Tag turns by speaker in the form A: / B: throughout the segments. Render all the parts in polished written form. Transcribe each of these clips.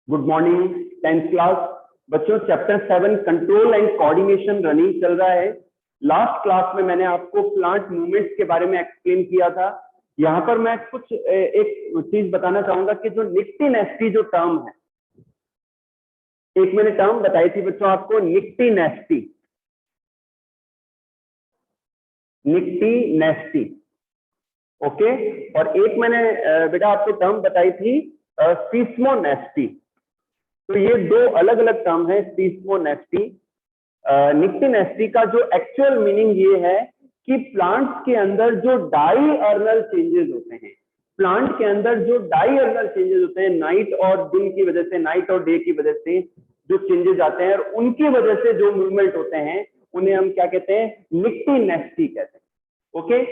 A: Good morning 10th class बच्चों। Chapter 7 control and coordination running चल रहा है। लास्ट क्लास में मैंने आपको प्लांट मूवमेंट्स के बारे में एक्सप्लेन किया था। यहाँ पर मैं कुछ एक चीज बताना चाहूंगा कि जो निफ्टी नेस्टी जो टर्म है, एक मैंने टर्म बताई थी बच्चों आपको, निफ्टी नेस्टी, निफ्टी नेस्टी, ओके। और एक मैंने बेटा आपको टर्म बताई थी सीस्मो नेस्टी। तो ये दो अलग अलग टर्म है, सीस्मो नेस्टी। निफ्टी नेस्टी का जो एक्चुअल मीनिंग ये है कि प्लांट्स के अंदर जो डाईअर्नल चेंजेस होते हैं, प्लांट के अंदर जो डाईअर्नल चेंजेस होते हैं, नाइट और दिन की वजह से, नाइट और डे की वजह से जो चेंजेस आते हैं और उनकी वजह से जो मूवमेंट होते हैं, उन्हें हम क्या कहते हैं? निफ्टी नेस्टी कहते हैं, ओके।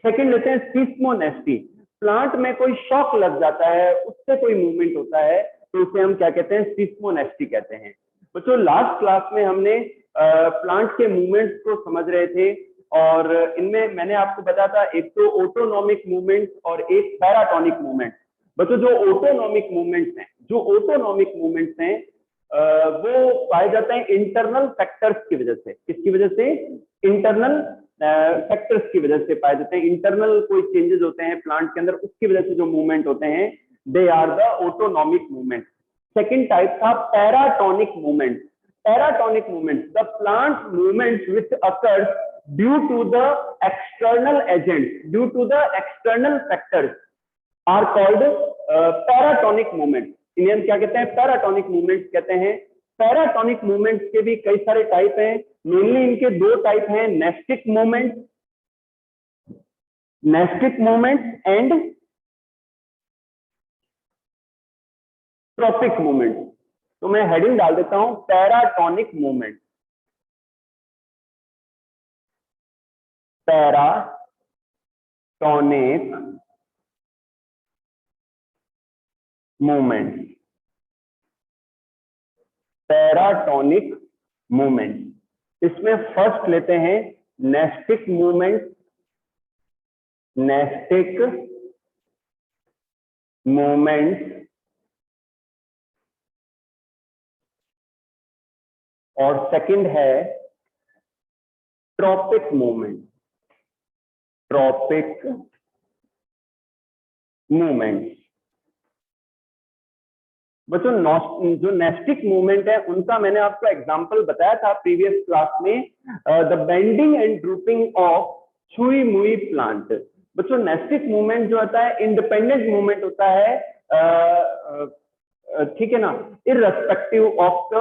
A: सेकंड लेते हैं सीस्मो नेस्टी। प्लांट में कोई शॉक लग जाता है, उससे कोई मूवमेंट होता है, तो उसे हम क्या कहते हैं? सीस्मो नेस्टी कहते हैं। बच्चों लास्ट क्लास में हमने प्लांट के मूवमेंट्स को समझ रहे थे और इनमें मैंने आपको बताया था एक तो ऑटोनॉमिक मूवमेंट और एक पैराटॉनिक मूवमेंट। बच्चों जो ऑटोनॉमिक मूवमेंट्स हैं, वो पाए जाते हैं इंटरनल फैक्टर्स की वजह से। किसकी वजह से? इंटरनल फैक्टर्स की वजह से पाए जाते हैं। इंटरनल कोई चेंजेस होते हैं प्लांट के अंदर, उसकी वजह से जो मूवमेंट होते हैं, they are the autonomic movement. Second type था paratonic movement. Paratonic movement, the plant movement which occurs due to the external agent, due to the external factors are called paratonic movement. इन्हें हम क्या कहते हैं? पैराटॉनिक movement कहते हैं। पैराटॉनिक movements के भी कई सारे टाइप हैं। मेनली इनके दो टाइप हैं, nastic movement, nastic movement and tropic movement. तो मैं हेडिंग डाल देता हूं paratonic movement, paratonic movement, paratonic movement. इसमें फर्स्ट लेते हैं नेस्टिक मूवमेंट, नेस्टिक मूवमेंट, और सेकंड है ट्रॉपिक मूवमेंट, ट्रॉपिक मूवमेंट। बच्चों जो नेस्टिक मूवमेंट है उनका मैंने आपको एग्जांपल बताया था प्रीवियस क्लास में, the bending and drooping of छुई मुई प्लांट। बच्चों नेस्टिक मूवमेंट जो होता है इंडिपेंडेंट मूवमेंट होता है, ठीक है ना, इररेस्पेक्टिव ऑफ द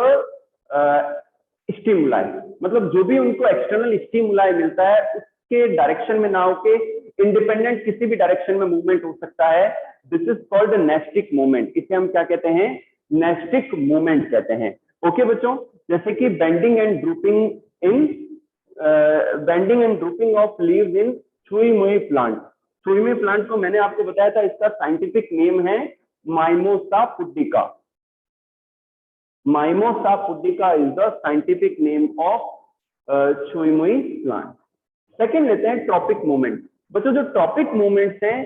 A: स्टिमुलाई। मतलब जो भी उनको एक्सटर्नल स्टिमुलाई मिलता है उसके डायरेक्शन में ना होके इंडिपेंडेंट किसी भी डायरेक्शन में मूवमेंट हो सकता है। This is called nastic movement. इसे हम क्या कहते हैं? नेस्टिक मूवमेंट कहते हैं, ओके बच्चों। जैसे कि bending and drooping in, bending and drooping of leaves इन छुई मुई प्लांट। छुई मुई प्लांट को मैंने आपको बताया था, इसका साइंटिफिक नेम है mimosa pudica. Mimosa pudica is the scientific name of छुई मुई plant. सेकेंड लेते हैं ट्रॉपिक मूवमेंट। बच्चों जो ट्रॉपिक मूवमेंट्स हैं,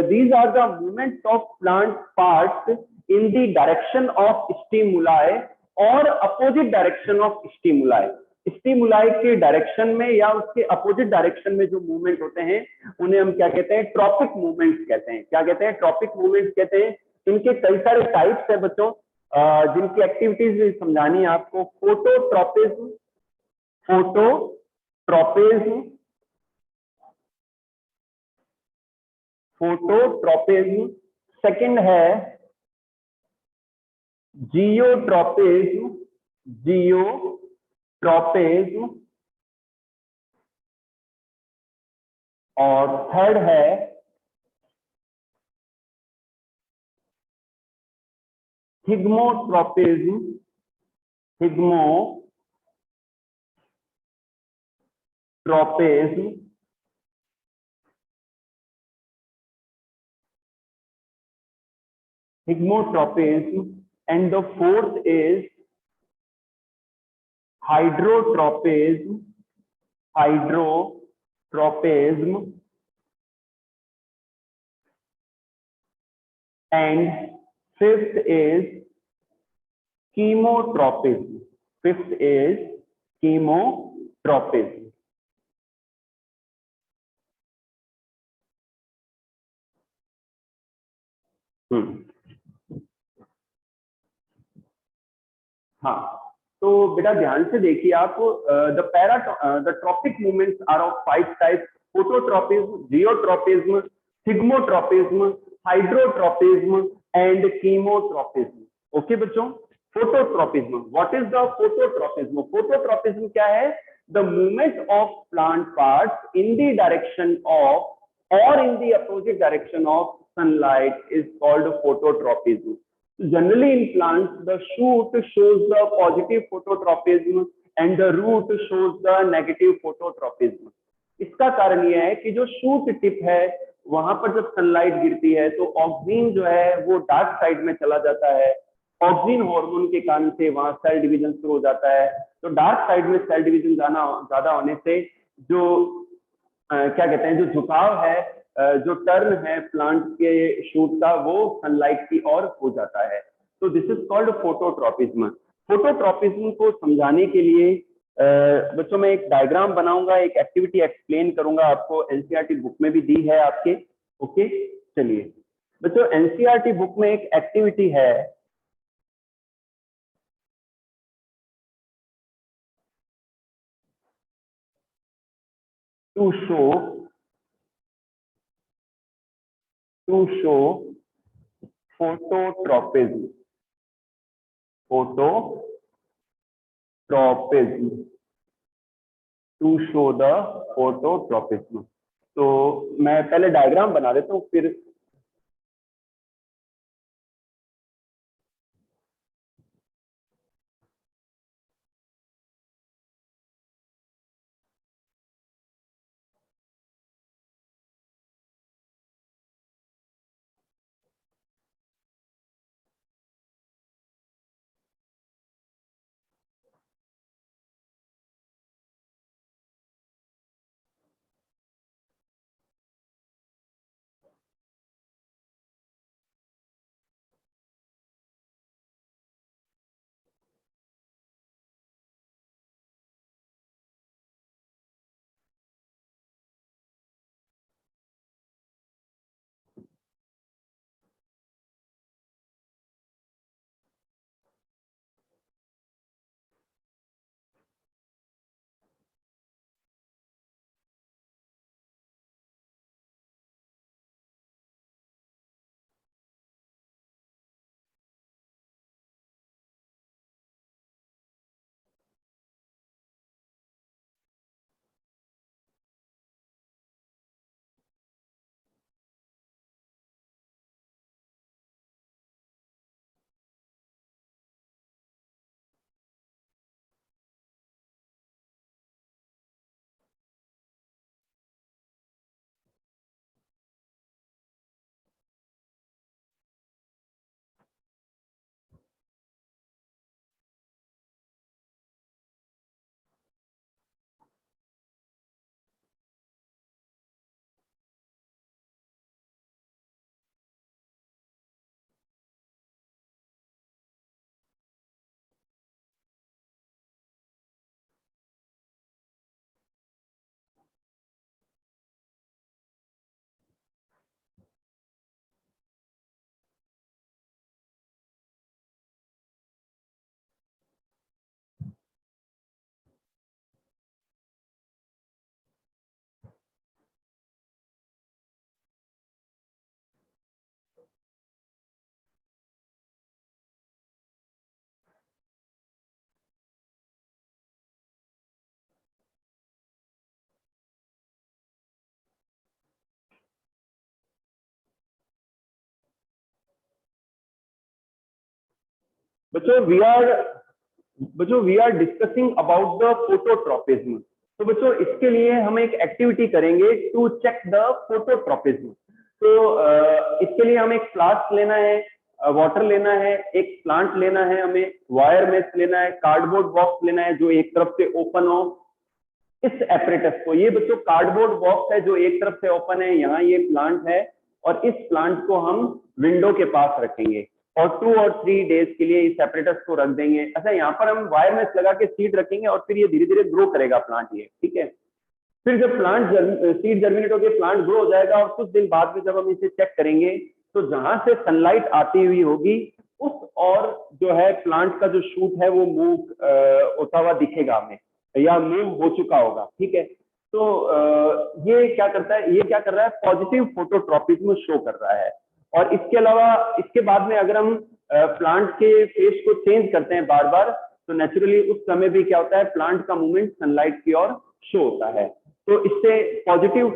A: these are the movements of plant parts in the direction of stimuli और opposite direction of stimuli। Stimuli के direction में या उसके अपोजिट डायरेक्शन में जो मूवमेंट होते हैं उन्हें हम क्या कहते हैं? ट्रॉपिक मूवमेंट्स कहते हैं। क्या कहते हैं? ट्रॉपिक मूवमेंट्स कहते हैं। इनके कई सारे टाइप्स हैं बच्चों, जिनकी एक्टिविटीज भी समझानी है आपको। Phototropism, phototropism, phototropism. सेकंड है जियोट्रोपिज्म, जियोट्रोपिज्म, और थर्ड है thigmotropism, thigmotropism, thigmotropism, and the fourth is hydrotropism, hydrotropism, and fifth is chemotropism. Fifth is chemotropism. हाँ, तो बेटा ध्यान से देखिए आप, the tropic movements are of 5 types: phototropism, geotropism, thigmotropism, hydrotropism and chemotropism. Okay बच्चों, phototropism, what is the phototropism? Phototropism क्या है? The movement of plant parts in the direction of or in the opposite direction of sunlight is called phototropism. Generally in plants, the shoot shows the positive phototropism and the root shows the negative phototropism. इसका कारण यह है कि जो shoot tip है वहां पर जब सनलाइट गिरती है तो ऑक्सीजन जो है वो डार्क साइड में चला जाता है। ऑक्सीजन हार्मोन के कारण से वहां सेल डिवीजन शुरू हो जाता है। तो डार्क साइड में सेल डिवीजन ज्यादा होने से जो क्या कहते हैं, जो झुकाव है, जो टर्न है प्लांट के शूट का, वो सनलाइट की ओर हो जाता है। तो this is called phototropism. Phototropism को समझाने के लिए बच्चों मैं एक डायग्राम बनाऊंगा, एक एक्टिविटी एक्सप्लेन करूंगा आपको। एनसीईआरटी बुक में भी दी है आपके। ओके, चलिए बच्चों, एनसीईआरटी बुक में एक एक्टिविटी है to show phototropism to show the phototropism। तो मैं पहले डायग्राम बना देता हूँ फिर। बच्चों we are discussing about the phototropism. तो बच्चों इसके लिए हम एक एक्टिविटी करेंगे टू चेक द फोटोट्रोपिज्म। तो इसके लिए हमें एक फ्लास्क लेना है, वाटर लेना है, एक प्लांट लेना है, हमें वायर मेश लेना है, कार्डबोर्ड बॉक्स लेना है जो एक तरफ से ओपन हो। इस एपरेटस को, ये बच्चों कार्डबोर्ड बॉक्स है जो एक तरफ से ओपन है, यहाँ ये प्लांट है और इस प्लांट को हम विंडो के पास रखेंगे। और 2 और 3 डेज के लिए इस सेपरेटर्स को रख देंगे। अच्छा, यहाँ पर हम वायर मेश लगा के सीड रखेंगे और फिर ये धीरे धीरे ग्रो करेगा प्लांट, ये ठीक है। फिर जब प्लांट सीड जर्मिनेट होकर प्लांट ग्रो हो जाएगा और कुछ दिन बाद में जब हम इसे चेक करेंगे तो जहां से सनलाइट आती हुई होगी उस और जो है प्लांट का जो शूट है वो मूव होता हुआ दिखेगा हमें या मूव हो चुका होगा, ठीक है। तो ये क्या करता है, ये क्या कर रहा है, पॉजिटिव फोटोट्रॉपिज्म शो कर रहा है। और इसके अलावा इसके बाद में अगर हम प्लांट के फेस को चेंज करते हैं बार बार तो नेचुरली उस समय भी क्या होता है, प्लांट का मूवमेंट सनलाइट की ओर शो होता है। तो इससे पॉजिटिव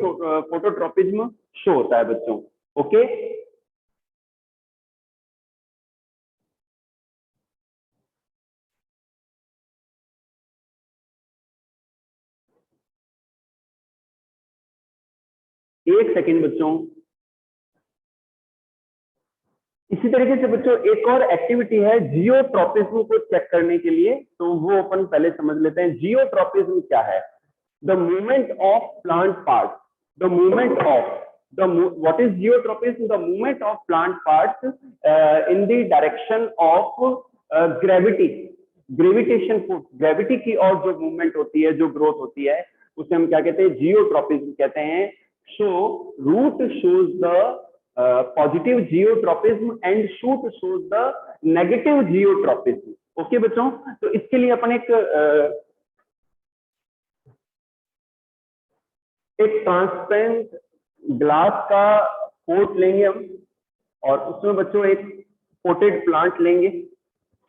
A: फोटोट्रॉपिज्म शो होता है बच्चों, ओके। एक सेकेंड बच्चों, इसी तरीके से बच्चों एक और एक्टिविटी है जियोट्रॉपिज्म को चेक करने के लिए, तो वो अपन पहले समझ लेते हैं। जियोट्रॉपिज्म क्या है? The movement of plant part, the movement of what is geotropism? The movement of plant parts in the direction of gravity, gravitation force, gravity की और जो मूवमेंट होती है, जो ग्रोथ होती है, उसे हम क्या कहते हैं, जियोट्रॉपिज्म कहते हैं। So root shows the positive geotropism and shoot shows the negative geotropism, okay बच्चों। तो इसके लिए अपन एक ट्रांसपेरेंट ग्लास का पोट लेंगे हम और उसमें बच्चों एक पोटेड प्लांट लेंगे,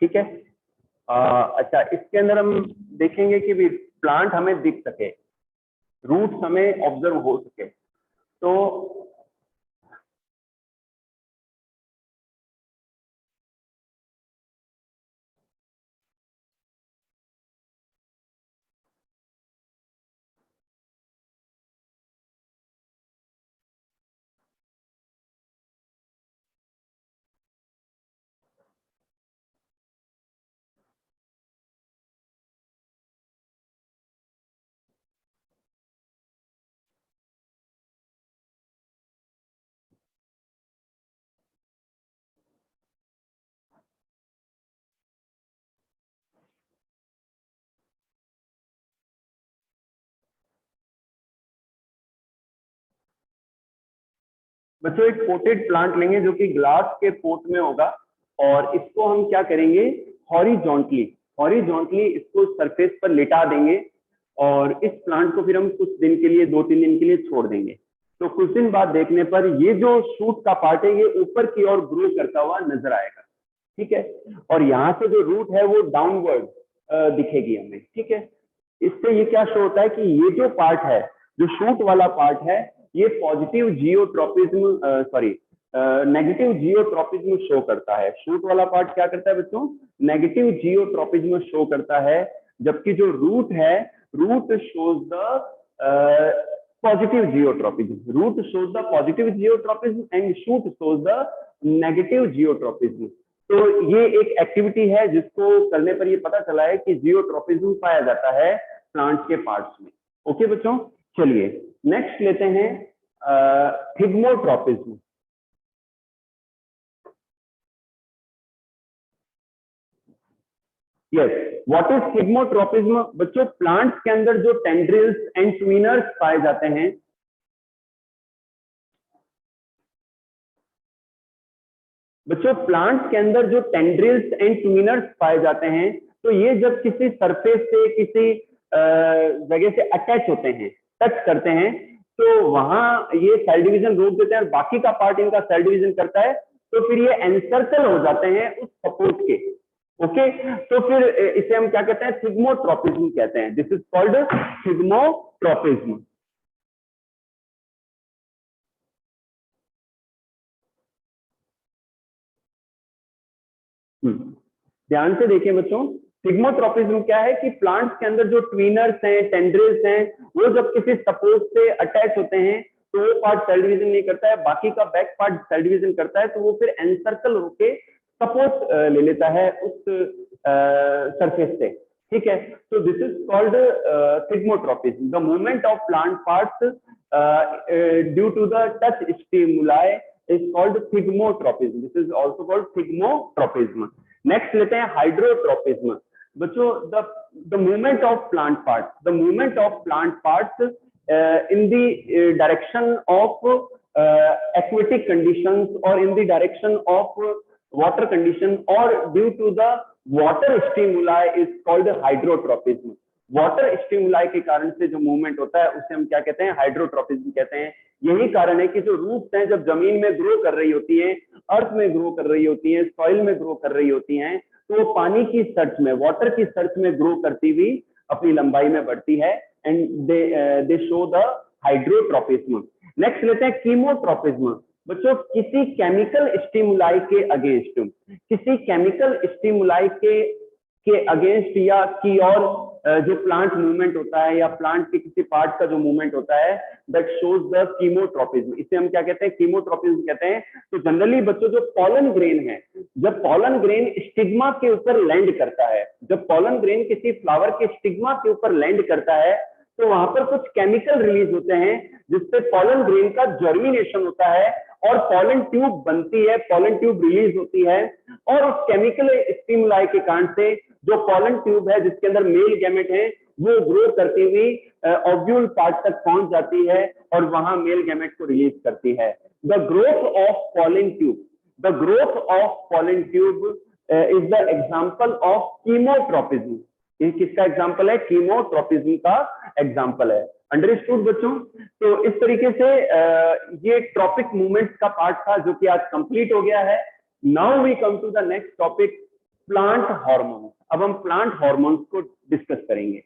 A: ठीक है। अच्छा, इसके अंदर हम देखेंगे कि भी प्लांट हमें दिख सके, रूट्स हमें ऑब्जर्व हो सके। तो बच्चों एक पोटेड प्लांट लेंगे जो कि ग्लास के पोट में होगा और इसको हम क्या करेंगे, हॉरिजॉन्टली हॉरिजॉन्टली इसको सरफेस पर लिटा देंगे और इस प्लांट को फिर हम कुछ दिन के लिए, 2-3 दिन के लिए छोड़ देंगे। तो कुछ दिन बाद देखने पर ये जो शूट का पार्ट है ये ऊपर की ओर ग्रो करता हुआ नजर आएगा, ठीक है। और यहाँ से जो रूट है वो डाउनवर्ड दिखेगी हमें, ठीक है। इससे ये क्या शो होता है कि ये जो पार्ट है, जो शूट वाला पार्ट है, ये positive geotropism negative geotropism show करता है। शूट वाला पार्ट क्या करता है बच्चों, नेगेटिव जियोट्रॉपिज्म शो करता है, जबकि जो रूट है, root shows the positive geotropism, root shows the positive geotropism and shoot shows the negative geotropism. तो ये एक एक्टिविटी है जिसको करने पर ये पता चला है कि जियोट्रॉपिज्म पाया जाता है प्लांट्स के पार्ट्स में, ओके बच्चों। चलिए नेक्स्ट लेते हैं thigmotropism. Yes, what is thigmotropism? बच्चों प्लांट्स के अंदर जो टेंड्रिल्स एंड ट्विनर्स पाए जाते हैं, बच्चों प्लांट्स के अंदर जो टेंड्रिल्स एंड ट्विनर्स पाए जाते हैं, तो ये जब किसी सरफेस से, किसी जगह से अटैच होते हैं, टच करते हैं, तो वहां ये सेल डिवीजन रोक देते हैं और बाकी का पार्ट इनका सेल डिवीजन करता है, तो फिर ये एनसर्कल हो जाते हैं उस सपोर्ट के, ओके। तो फिर इसे हम क्या कहते हैं, थिग्मोट्रॉपिज्म कहते हैं। This is called thigmotropism. ध्यान से देखें बच्चों, थिग्मोट्रॉपिज्म क्या है कि प्लांट्स के अंदर जो ट्विनर्स हैं, टेंड्रिल्स हैं, वो जब किसी सपोर्ट से अटैच होते हैं तो वो पार्ट सेल डिवीजन नहीं करता है, बाकी का बैक पार्ट सेल डिवीजन करता है, तो वो फिर एनसर्कल होके सपोर्ट ले लेता है उस सरफेस से, ठीक है। तो this is called thigmotropism, the movement of plant parts due to the touch stimuli is called thigmotropism, this is also called thigmotropism. Next लेते हैं हाइड्रोट्रोपिज्म। बच्चों the movement of plant parts, the movement of plant parts in the direction of aquatic conditions or in the direction of water condition or due to the water stimuli is called hydrotropism। Water stimuli के कारण से जो movement होता है उसे हम क्या कहते हैं, हाइड्रोट्रोपिज्म कहते हैं। यही कारण है कि जो रूट्स हैं जब जमीन में ग्रो कर रही होती हैं, अर्थ में ग्रो कर रही होती हैं, सॉइल में ग्रो कर रही होती हैं, तो वो पानी की सर्च में, वाटर की सर्च में ग्रो करती हुई अपनी लंबाई में बढ़ती है and they show the hydrotropism। Next लेते हैं कीमोट्रोपिज्म। बच्चों किसी केमिकल स्टिमुलाई के अगेंस्ट, किसी केमिकल स्टिमुलाई के अगेंस्ट या की और जो प्लांट मूवमेंट होता है या प्लांट के किसी पार्ट का जो मूवमेंट होता है दैट शोज द कीमोट्रोपिज्म, इसे हम क्या कहते हैं, कीमोट्रोपिज्म कहते हैं। तो जनरली बच्चों जो पॉलन ग्रेन है, जब पॉलन ग्रेन स्टिग्मा के ऊपर लैंड करता है, जब पॉलन ग्रेन किसी फ्लावर के स्टिग्मा के ऊपर लैंड करता है तो वहां पर कुछ केमिकल रिलीज होते हैं जिससे पॉलन ग्रेन का जर्मिनेशन होता है और पॉलन ट्यूब बनती है, पॉलन ट्यूब रिलीज होती है और उस केमिकल स्टिमुलाई के कारण से जो पॉलन ट्यूब है जिसके अंदर मेल गैमेट है वो ग्रो करती हुई ओव्यूल पार्ट तक पहुंच जाती है और वहां मेल गैमेट को रिलीज करती है। The growth of pollen tube, the growth of pollen tube is the example of chemotropism. ये किसका एग्जांपल है, कीमोट्रोपिज्म का एग्जांपल है। अंडरस्टूड बच्चों? तो इस तरीके से ये ट्रॉपिक मूवमेंट्स का पार्ट था जो कि आज कंप्लीट हो गया है। Now we come to the next topic, plant hormones. अब हम प्लांट हार्मोन्स को डिस्कस करेंगे।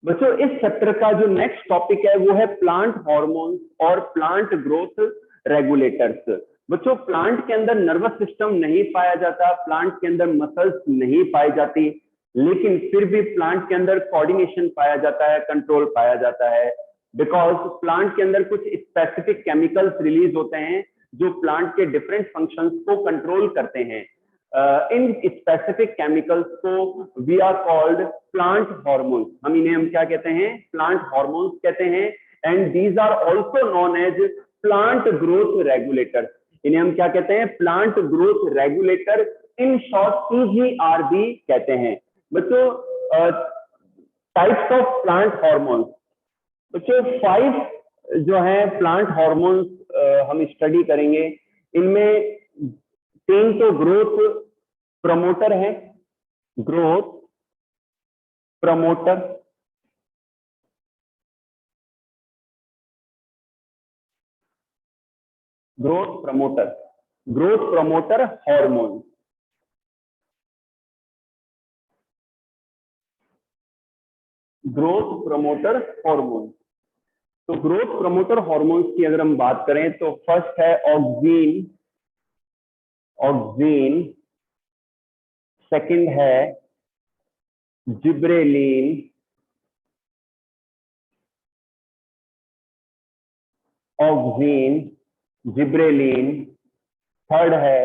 A: बच्चों इस चैप्टर का जो नेक्स्ट टॉपिक है वो है प्लांट हार्मोन्स और प्लांट ग्रोथ रेगुलेटर्स। बच्चों प्लांट के अंदर नर्वस सिस्टम नहीं पाया जाता, प्लांट के अंदर मसल्स नहीं पाई जाती, लेकिन फिर भी प्लांट के अंदर कोऑर्डिनेशन पाया जाता है, कंट्रोल पाया जाता है, बिकॉज प्लांट के अंदर कुछ स्पेसिफिक केमिकल्स रिलीज होते हैं जो प्लांट के डिफरेंट फंक्शंस को कंट्रोल करते हैं। इन स्पेसिफिक केमिकल्स को we are called plant hormones. हम इन्हें हम क्या कहते हैं, प्लांट हार्मोन्स कहते हैं। And these are also known as plant growth regulators. इन्हें हम क्या कहते हैं, plant growth regulator, in short PGRB कहते हैं। बच्चों टाइप्स ऑफ प्लांट हार्मोन्स, बच्चों 5 जो है प्लांट हार्मोन्स हम स्टडी करेंगे। इनमें 3 तो ग्रोथ प्रमोटर है, growth promoter, growth promoter, growth promoter hormone, growth promoter hormone. तो ग्रोथ प्रमोटर हार्मोन्स की अगर हम बात करें तो फर्स्ट है ऑक्सीन, ऑक्सीन, सेकंड है जिब्रेलिन, ऑक्सीन, जिब्रेलिन, थर्ड है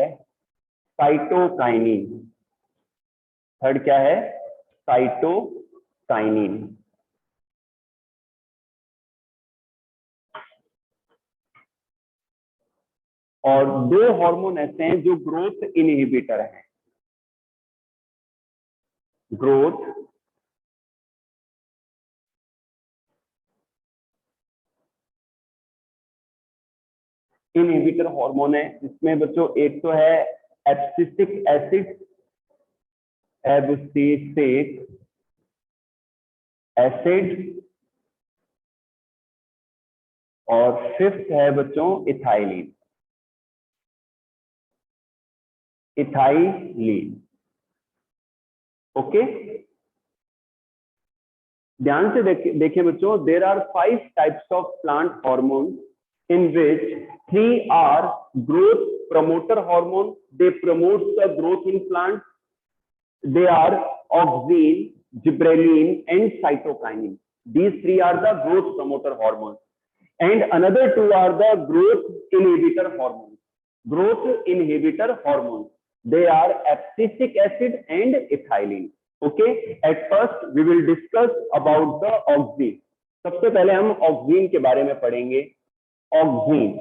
A: साइटोकाइनिन। थर्ड क्या है, साइटोकाइनिन। और 2 हार्मोन ऐसे हैं जो ग्रोथ इनहिबिटर हैं। ग्रोथ इनहिबिटर हार्मोन है। इसमें बच्चों एक तो है एब्सिसिक एसिड, एब्सिसिक एसिड, और फिफ्थ है बच्चों इथाइलिन, इथाइलिन। ओके, ध्यान से देखिए बच्चों, there are 5 types of plant hormone in which 3 are growth promoter hormone. They promote the growth in plants. They are auxin, gibberellin, and cytokinin. These 3 are the growth promoter hormones. And another 2 are the growth inhibitor hormones. Growth inhibitor hormones. They are abscisic acid and ethylene. Okay. At first, we will discuss about the auxin. सबसे पहले हम oxygen के बारे में पढ़ेंगे। Oxygen,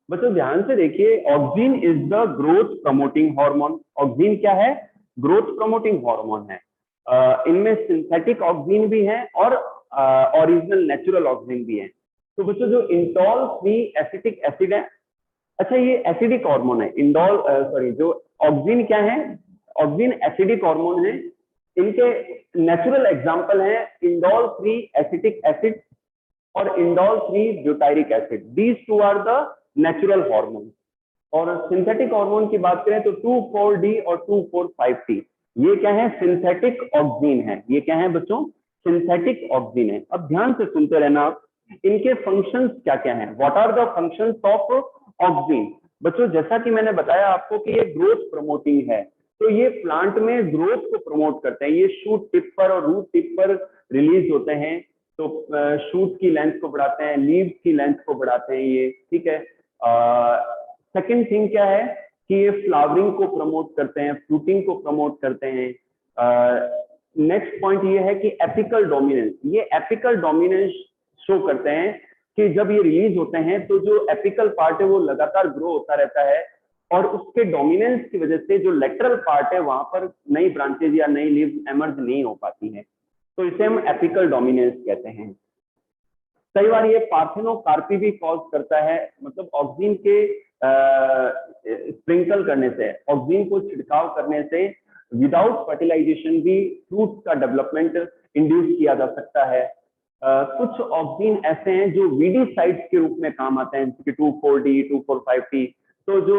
A: बच्चों ध्यान से देखिए, oxygen is the growth promoting hormone. Oxygen क्या है? ग्रोथ प्रमोटिंग हार्मोन है। इनमें सिंथेटिक ऑक्सीन भी है और ओरिजिनल नेचुरल ऑक्सीन भी है। तो बच्चों जो इंडोल 3 एसिटिक एसिड है, अच्छा ये एसिडिक हार्मोन है। इंडोल सॉरी, जो ऑक्सीन क्या है? ऑक्सीन एसिडिक हार्मोन है। इनके नेचुरल एग्जांपल है इंडोल 3 एसिटिक एसिड और indole 3 butyric acid. These two are the natural hormone. और सिंथेटिक हार्मोन की बात करें तो 2,4-D और 2,4,5-T, ये क्या है? सिंथेटिक ऑक्सीन है। ये क्या है बच्चों? सिंथेटिक ऑक्सीन है। अब ध्यान से सुनते रहना आप, इनके फंक्शंस क्या क्या हैं? What are the functions of auxin? बच्चों जैसा कि मैंने बताया आपको कि ये ग्रोथ प्रमोटिंग है, तो ये प्लांट में ग्रोथ को प्रमोट करते हैं। ये शूट टिप पर और रूट टिप पर रिलीज होते हैं, तो शूट की लेंथ को बढ़ाते हैं, लीव्स की लेंथ को बढ़ाते हैं ये, ठीक है। सेकंड थिंग क्या है कि ये फ्लावरिंग को प्रमोट करते हैं, फ्रूटिंग को प्रमोट करते हैं। नेक्स्ट पॉइंट ये है कि एपिकल डोमिनेंस, ये एपिकल डोमिनेंस शो करते हैं कि जब ये रिलीज होते हैं तो जो एपिकल पार्ट है वो लगातार ग्रो होता रहता है, और उसके डोमिनेंस की वजह से जो लेटरल पार्ट है वहां पर नई ब्रांचेज या नई लीव्स एमर्ज नहीं हो पाती है, तो इसे हम एपिकल डोमिनेंस कहते हैं। कई बार ये पार्थेनोकार्पी भी कॉज करता है, मतलब ऑक्सीन के स्प्रिंकल करने से, ऑक्सीन को छिड़काव करने से विदाउट फर्टिलाइजेशन भी फ्रूट का डेवलपमेंट इंड्यूस किया जा सकता है। कुछ ऑक्सीन ऐसे हैं जो वीडी साइट्स के रूप में काम आते हैं, जैसे 2,4-D 2,4,5-T। तो जो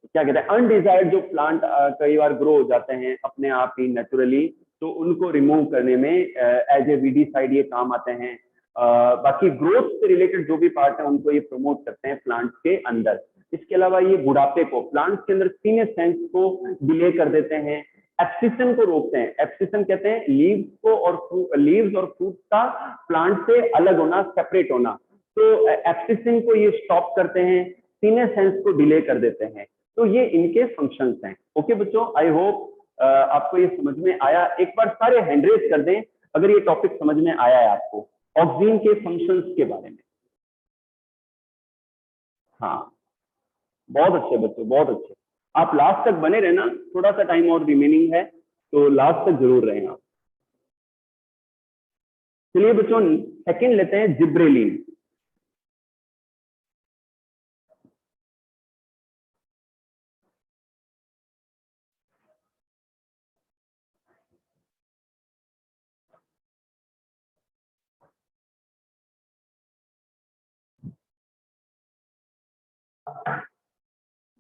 A: क्या कहते हैं, अनडिजायर्ड जो प्लांट कई बार ग्रो हो जाते हैं अपने आप ही नेचुरली, तो उनको रिमूव करने में एज ए वीडी साइड ये काम आते हैं। बाकी ग्रोथ से रिलेटेड जो भी पार्ट है उनको ये प्रमोट करते हैं प्लांट्स के अंदर। इसके अलावा ये बुढ़ापे को, प्लांट्स के अंदर सीनेसेंस को डिले कर देते हैं, एब्सिशन को रोकते हैं। एब्सिशन कहते हैं लीव्स को और लीव्स और फ्रूट का प्लांट से अलग होना, सेपरेट होना। तो एब्सिशन को ये स्टॉप करते हैं, सीनेसेंस को डिले कर देते हैं। तो ये इनके फंक्शंस हैं। ओके बच्चों, आई होप आपको ये समझ में आया। एक बार सारे हैंड रेज कर दें अगर ये टॉपिक समझ में आया है आपको, ऑक्सीन के फंक्शंस के बारे में। हाँ, बहुत अच्छे बच्चों, बहुत अच्छे। आप लास्ट तक बने रहना, थोड़ा सा टाइम और रिमेनिंग है। तो लास्ट तक जरूर रहें आप। चलिए बच्चों सेकंड लेते हैं, जिब्रेलिन।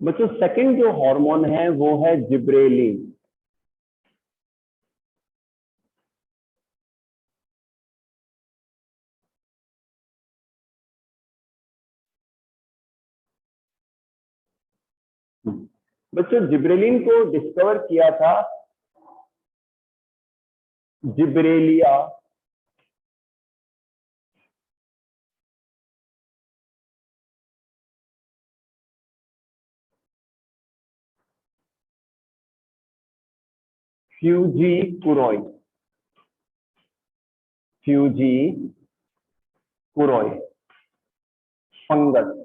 A: बच्चों सेकंड जो हार्मोन है वो है जिब्रेलिन। बच्चों जिब्रेलिन को डिस्कवर किया था Gibberella fujikuroi, fujikuroi fungus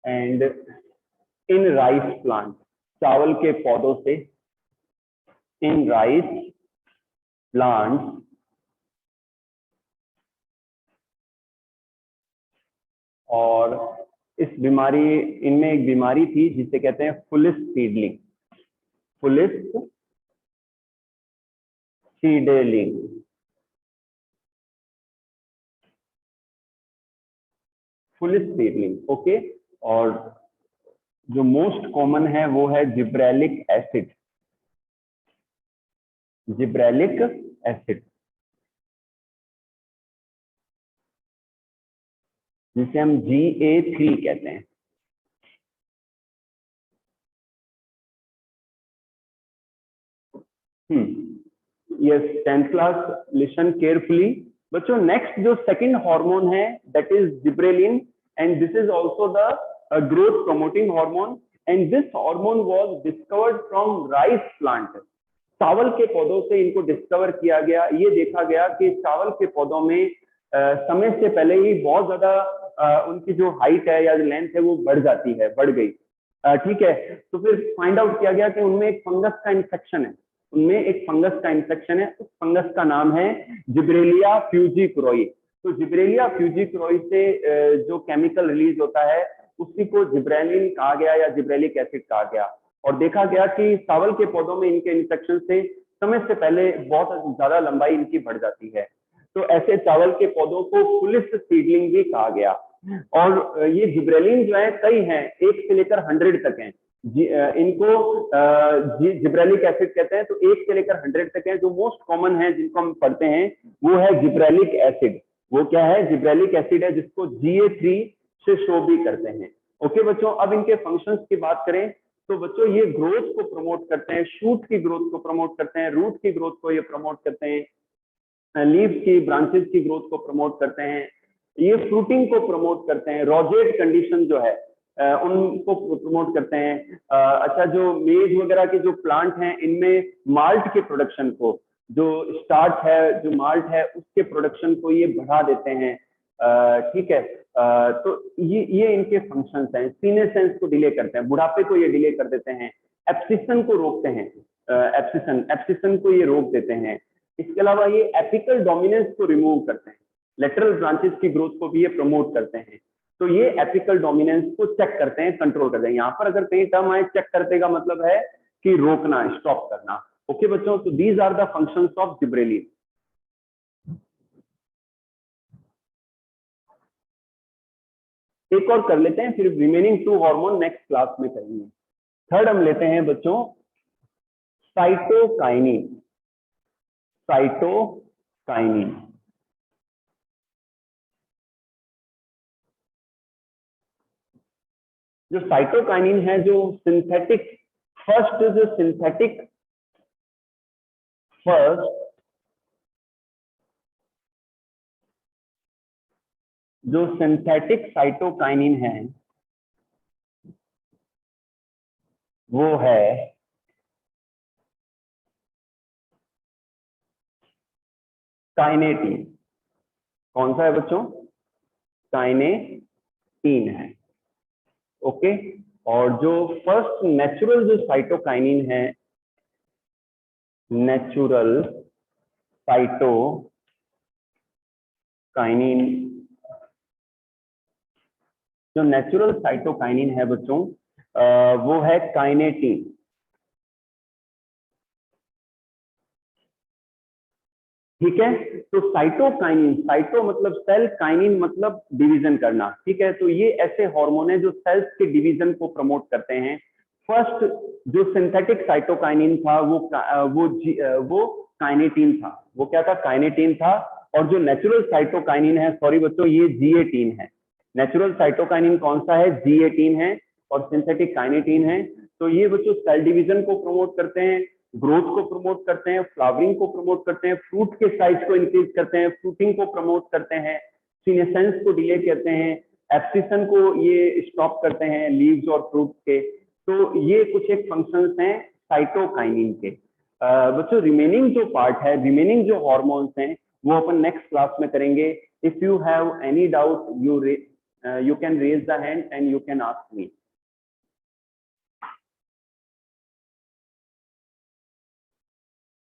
A: and in rice plant, चावल के पौधों से, इन राइस प्लांट, और इस बीमारी, इनमें एक बीमारी थी जिसे कहते हैं foolish seedling, foolish seedling. Foolish seedling, okay. और जो मोस्ट कॉमन है वो है जिब्रेलिक एसिड, जिब्रेलिक एसिड, जिसे हम GA3 कहते हैं। Yes, 10th class, listen carefully. बच्चों नेक्स्ट जो सेकंड हार्मोन है that is gibberellin, and this is also the growth promoting hormone, and this hormone was discovered from rice plant. चावल के पौधों से इनको डिस्कवर किया गया। ये देखा गया कि चावल के पौधों में समय से पहले ही बहुत ज्यादा उनकी जो हाइट है या लेंथ है वो बढ़ जाती है, बढ़ गई। ठीक है, तो फिर फाइंड आउट किया गया कि उनमें एक फंगस का इन्फेक्शन है, उनमें एक फंगस का इन्फेक्शन है। उस फंगस का नाम है जिब्रेलिया फ्यूजीक्रोई। तो जिब्रेलिया फ्यूजीक्रोई से जो केमिकल रिलीज होता है उसी को जिब्रेलिन कहा गया या जिब्रेलिक एसिड कहा गया। और देखा गया कि चावल के पौधों में इनके इन्फेक्शन से समय से पहले बहुत ज्यादा लंबाई इनकी बढ़ जाती है। तो ऐसे चावल के पौधों को फुलिस सीडलिंग भी कहा गया। और ये जिब्रेलिन जो है कई हैं, 1 से लेकर 100 तक हैं। इनको जिब्रेलिक एसिड कहते हैं। तो 1 से लेकर 100 तक है। जो मोस्ट कॉमन है जिनको हम पढ़ते हैं वो है जिब्रेलिक एसिड। वो क्या है? जिब्रेलिक एसिड है, जिसको GA3 से शो भी करते हैं। ओके बच्चों, अब इनके फंक्शंस की बात करें तो बच्चों ये ग्रोथ को प्रमोट करते हैं, शूट की ग्रोथ को प्रमोट करते हैं, रूट की ग्रोथ को ये प्रमोट करते हैं, लीव की ब्रांचेस की ग्रोथ को प्रमोट करते हैं, ये फ्रूटिंग को प्रमोट करते हैं, रोजेट कंडीशन जो है उनको प्रमोट करते हैं। अच्छा, जो मेज वगैरह के जो प्लांट हैं इनमें माल्ट के प्रोडक्शन को, जो स्टार्च है, जो माल्ट है उसके प्रोडक्शन को ये बढ़ा देते हैं। ठीक है, तो ये इनके फंक्शंस हैं। सीनेसेंस को डिले करते हैं, बुढ़ापे को ये डिले कर देते हैं, एब्सिशन को रोकते हैं, एब्सिशन को ये रोक देते हैं। इसके अलावा ये एपिकल डोमिनेंस को रिमूव करते हैं, लेटरल ब्रांचेस की ग्रोथ को भी ये प्रमोट करते हैं। तो ये एपिकल डोमिनेंस को चेक करते हैं, कंट्रोल करते हैं। यहाँ पर अगर कहीं टर्म आए चेक करते का मतलब है कि रोकना, स्टॉप करना। ओके बच्चों, तो these are the functions of gibberellin. एक और कर लेते हैं, फिर रिमेनिंग 2 हार्मोन नेक्स्ट क्लास में करेंगे। थर्ड हम लेते हैं बच्चों साइटोकाइनिन, साइटोकाइनिन। जो साइटोकाइनिन है, जो सिंथेटिक फर्स्ट, जो सिंथेटिक फर्स्ट जो सिंथेटिक साइटोकाइनिन है वो है काइनेटीन। कौन सा है बच्चों? काइनेटीन है। ओके, और जो फर्स्ट नेचुरल जो साइटोकाइनिन है, नेचुरल साइटोकाइनिन, जो नेचुरल साइटोकाइनिन है बच्चों वो है काइनेटीन। ठीक है, तो साइटोकाइनिन, साइटो मतलब सेल, काइनिन मतलब डिवीजन करना। ठीक है, तो ये ऐसे हार्मोन है जो सेल्स के डिवीजन को प्रमोट करते हैं। फर्स्ट जो सिंथेटिक साइटोकाइनिन था वो काइनेटीन था। वो क्या था? काइनेटीन था। और जो नेचुरल साइटोकाइनिन है, सॉरी बच्चों, ये G18 है। नेचुरल साइटोकाइनिन कौन सा है? G18 है। और सिंथेटिक काइनेटीन है। तो ये बच्चों सेल डिवीजन को प्रमोट करते हैं, ग्रोथ को प्रमोट करते हैं, फ्लावरिंग को प्रमोट करते हैं, फ्रूट के साइज को इंक्रीज करते हैं, फ्रूटिंग को प्रमोट करते हैं, सीनेसेंस को डिले करते हैं, एब्सिशन को ये स्टॉप करते हैं लीव्स और फ्रूट के। तो ये कुछ एक फंक्शंस हैं साइटोकाइनिन के। बच्चों रिमेनिंग जो पार्ट है, रिमेनिंग जो हॉर्मोन्स हैं, वो अपन नेक्स्ट क्लास में करेंगे। If you have any doubt you can raise the hand and you can ask me.